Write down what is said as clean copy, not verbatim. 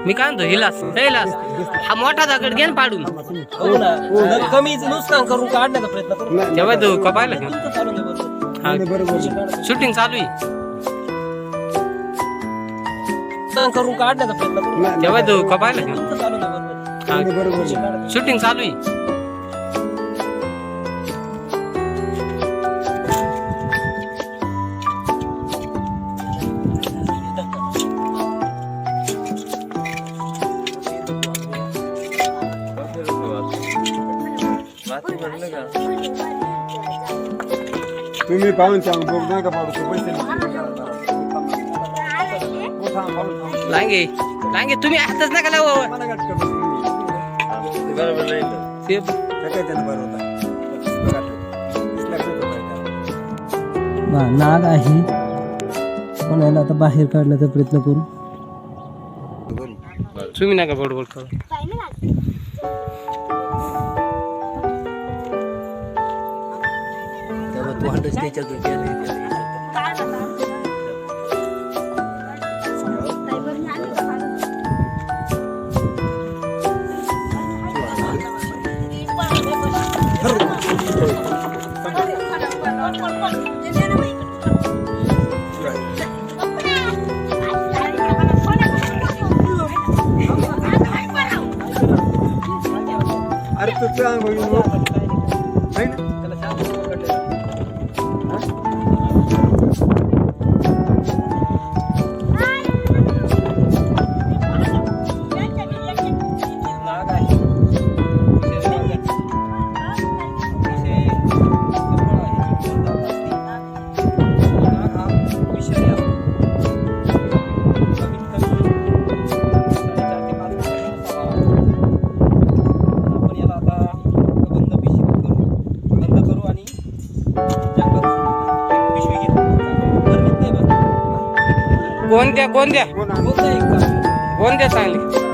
मी काय म्हणतो हिलास हा मोठा दगड घे ना पाडून. हो ना, कमी नुकसान करून काढण्याचा प्रयत्न करू. तेव्हा तू कपायला का तुमचं चालू दे बरोबर. शूटिंग चालू आहे. नुकसान करून काढण्याचा प्रयत्न करू. तेव्हा तू कपायला का तुमचं चालू दे बरोबर. शूटिंग चालू आहे. तुम्ही पाहून सांग बघ नाही का पाडू पैसे लांगे लांगे तुम्ही हातच नका लावू. बरोबर नाही नाग आहे पण याला आता बाहेर काढण्याचा प्रयत्न करू. तुम्ही नका बडबड करू. तू हंड्रेड त्याच्यात अरे तू कोणत्या कोणत्या कोणत्या चांगली